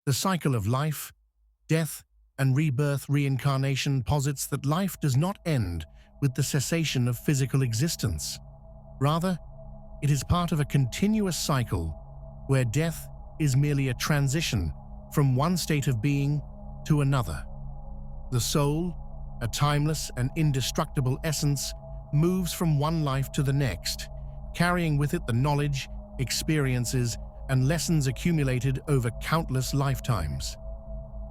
The cycle of life, death, and rebirth reincarnation posits that life does not end with the cessation of physical existence. Rather, it is part of a continuous cycle where death is merely a transition from one state of being to another. The soul, a timeless and indestructible essence, moves from one life to the next, carrying with it the knowledge, experiences, and lessons accumulated over countless lifetimes.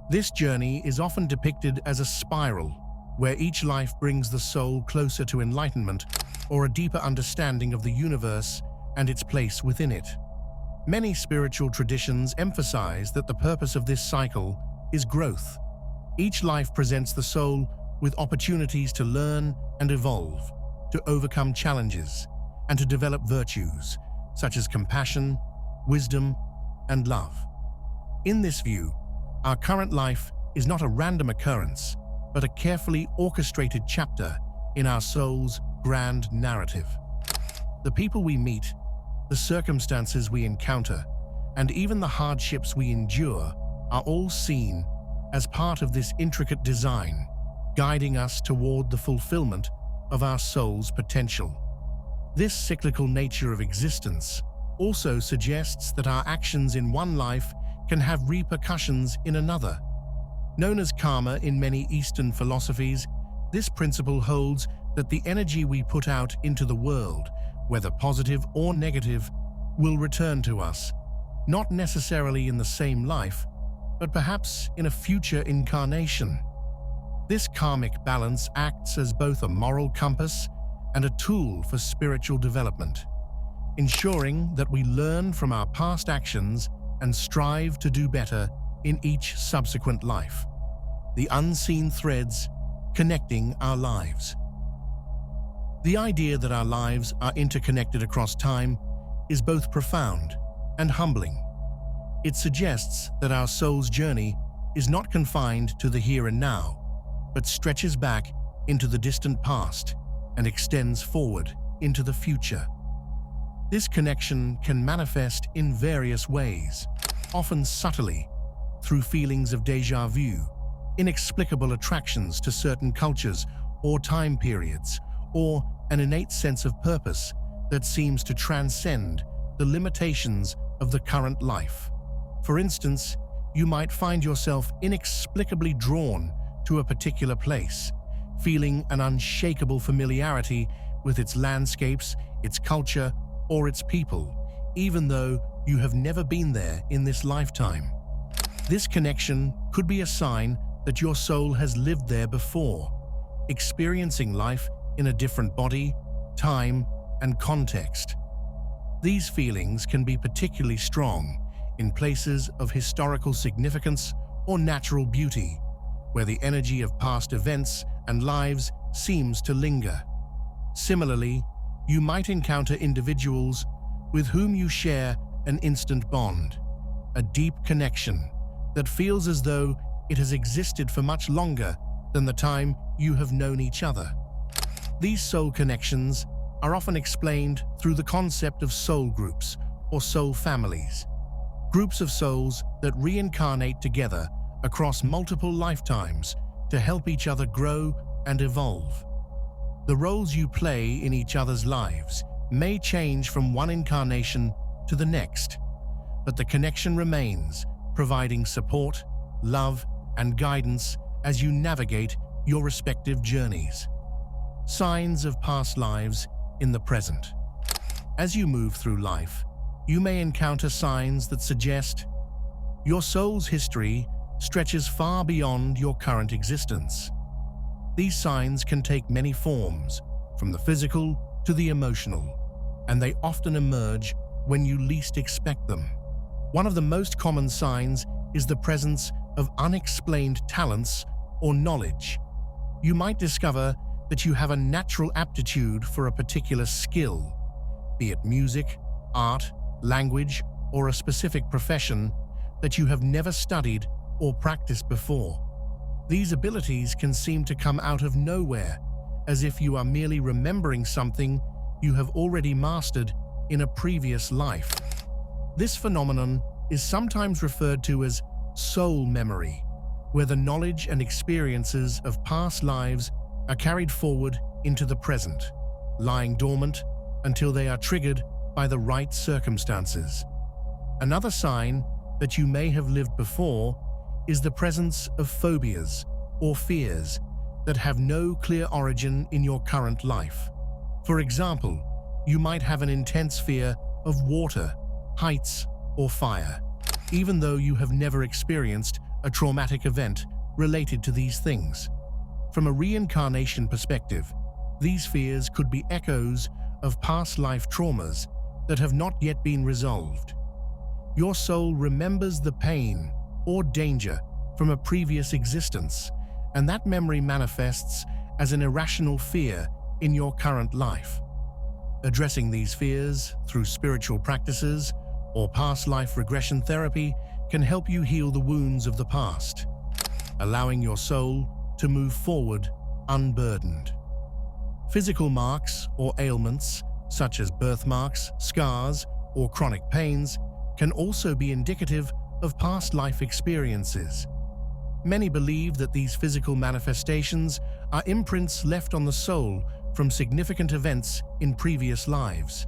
This journey is often depicted as a spiral, where each life brings the soul closer to enlightenment or a deeper understanding of the universe and its place within it. Many spiritual traditions emphasize that the purpose of this cycle is growth. Each life presents the soul with opportunities to learn and evolve, to overcome challenges, and to develop virtues such as compassion, wisdom, and love. In this view, our current life is not a random occurrence, but a carefully orchestrated chapter in our soul's grand narrative. The people we meet, the circumstances we encounter, and even the hardships we endure are all seen as part of this intricate design, guiding us toward the fulfillment of our soul's potential. This cyclical nature of existence also suggests that our actions in one life can have repercussions in another. Known as karma in many Eastern philosophies, this principle holds that the energy we put out into the world, whether positive or negative, will return to us, not necessarily in the same life, but perhaps in a future incarnation. This karmic balance acts as both a moral compass and a tool for spiritual development, ensuring that we learn from our past actions and strive to do better in each subsequent life. The unseen threads connecting our lives. The idea that our lives are interconnected across time is both profound and humbling. It suggests that our soul's journey is not confined to the here and now, but stretches back into the distant past and extends forward into the future. This connection can manifest in various ways, often subtly, through feelings of déjà vu, inexplicable attractions to certain cultures or time periods, or an innate sense of purpose that seems to transcend the limitations of the current life. For instance, you might find yourself inexplicably drawn to a particular place, feeling an unshakable familiarity with its landscapes, its culture, or its people, even though you have never been there in this lifetime. This connection could be a sign that your soul has lived there before, experiencing life in a different body, time, and context. These feelings can be particularly strong in places of historical significance or natural beauty, where the energy of past events and lives seems to linger. Similarly, you might encounter individuals with whom you share an instant bond, a deep connection that feels as though it has existed for much longer than the time you have known each other. These soul connections are often explained through the concept of soul groups or soul families, groups of souls that reincarnate together across multiple lifetimes to help each other grow and evolve. The roles you play in each other's lives may change from one incarnation to the next, but the connection remains, providing support, love, and guidance as you navigate your respective journeys. Signs of past lives in the present. As you move through life, you may encounter signs that suggest your soul's history stretches far beyond your current existence. These signs can take many forms, from the physical to the emotional, and they often emerge when you least expect them. One of the most common signs is the presence of unexplained talents or knowledge. You might discover that you have a natural aptitude for a particular skill, be it music, art, language, or a specific profession that you have never studied or practiced before. These abilities can seem to come out of nowhere, as if you are merely remembering something you have already mastered in a previous life. This phenomenon is sometimes referred to as soul memory, where the knowledge and experiences of past lives are carried forward into the present, lying dormant until they are triggered by the right circumstances. Another sign that you may have lived before is the presence of phobias or fears that have no clear origin in your current life. For example, you might have an intense fear of water, heights, or fire, even though you have never experienced a traumatic event related to these things. From a reincarnation perspective, these fears could be echoes of past life traumas that have not yet been resolved. Your soul remembers the pain or danger from a previous existence, and that memory manifests as an irrational fear in your current life. Addressing these fears through spiritual practices or past life regression therapy can help you heal the wounds of the past, allowing your soul to move forward unburdened. Physical marks or ailments, such as birthmarks, scars, or chronic pains, can also be indicative of past life experiences. Many believe that these physical manifestations are imprints left on the soul from significant events in previous lives.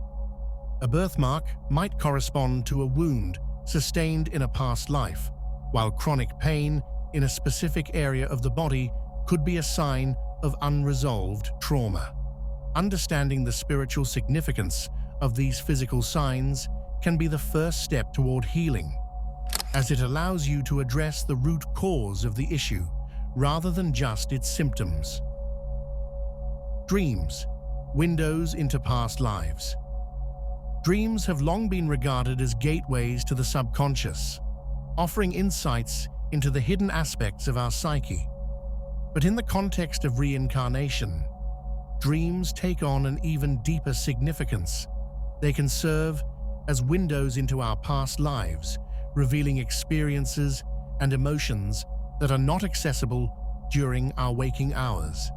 A birthmark might correspond to a wound sustained in a past life, while chronic pain in a specific area of the body could be a sign of unresolved trauma. Understanding the spiritual significance of these physical signs can be the first step toward healing, as it allows you to address the root cause of the issue rather than just its symptoms. Dreams, windows into past lives. Dreams have long been regarded as gateways to the subconscious, offering insights into the hidden aspects of our psyche. But in the context of reincarnation, dreams take on an even deeper significance. They can serve as windows into our past lives, revealing experiences and emotions that are not accessible during our waking hours.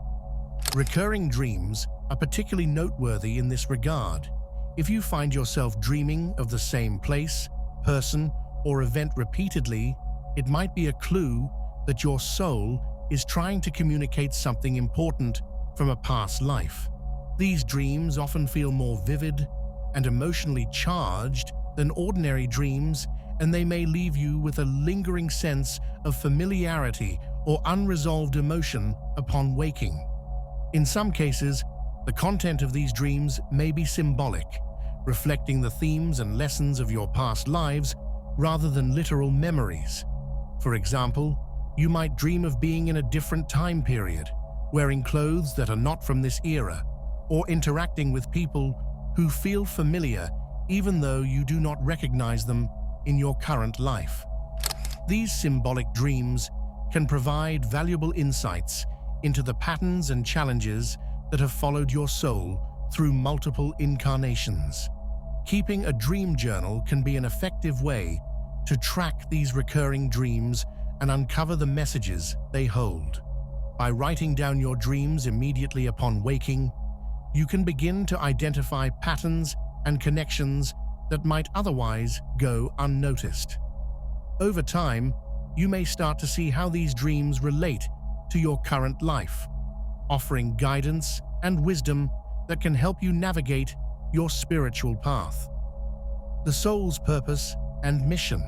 Recurring dreams are particularly noteworthy in this regard. If you find yourself dreaming of the same place, person, or event repeatedly, it might be a clue that your soul is trying to communicate something important from a past life. These dreams often feel more vivid and emotionally charged than ordinary dreams, and they may leave you with a lingering sense of familiarity or unresolved emotion upon waking. In some cases, the content of these dreams may be symbolic, reflecting the themes and lessons of your past lives rather than literal memories. For example, you might dream of being in a different time period, wearing clothes that are not from this era, or interacting with people who feel familiar even though you do not recognize them in your current life. These symbolic dreams can provide valuable insights into the patterns and challenges that have followed your soul through multiple incarnations. Keeping a dream journal can be an effective way to track these recurring dreams and uncover the messages they hold. By writing down your dreams immediately upon waking, you can begin to identify patterns and connections that might otherwise go unnoticed. Over time, you may start to see how these dreams relate to your current life, offering guidance and wisdom that can help you navigate your spiritual path. The soul's purpose and mission.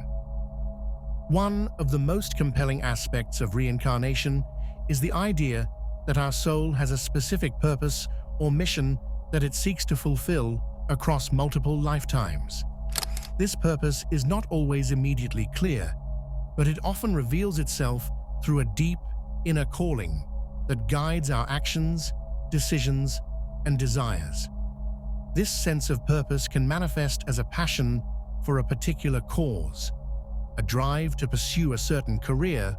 One of the most compelling aspects of reincarnation is the idea that our soul has a specific purpose or mission that it seeks to fulfill across multiple lifetimes. This purpose is not always immediately clear, but it often reveals itself through a deep inner calling that guides our actions, decisions, and desires. This sense of purpose can manifest as a passion for a particular cause, a drive to pursue a certain career,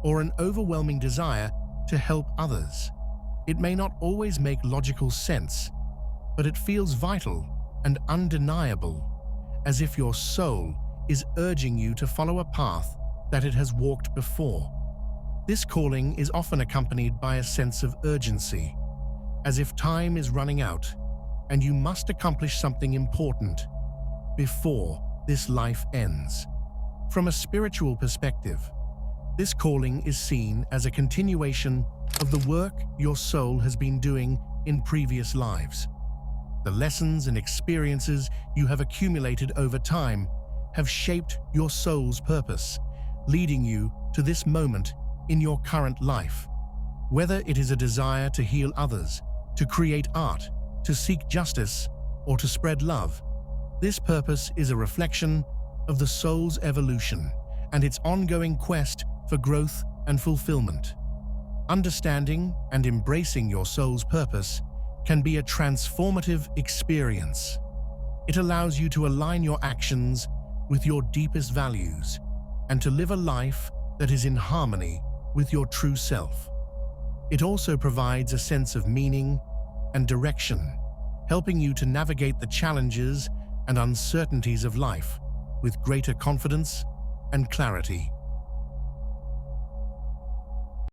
or an overwhelming desire to help others. It may not always make logical sense, but it feels vital and undeniable, as if your soul is urging you to follow a path that it has walked before. This calling is often accompanied by a sense of urgency, as if time is running out and you must accomplish something important before this life ends. From a spiritual perspective, this calling is seen as a continuation of the work your soul has been doing in previous lives. The lessons and experiences you have accumulated over time have shaped your soul's purpose, leading you to this moment in your current life. Whether it is a desire to heal others, to create art, to seek justice, or to spread love, this purpose is a reflection of the soul's evolution and its ongoing quest for growth and fulfillment. Understanding and embracing your soul's purpose can be a transformative experience. It allows you to align your actions with your deepest values and to live a life that is in harmony with your true self. It also provides a sense of meaning and direction, helping you to navigate the challenges and uncertainties of life with greater confidence and clarity.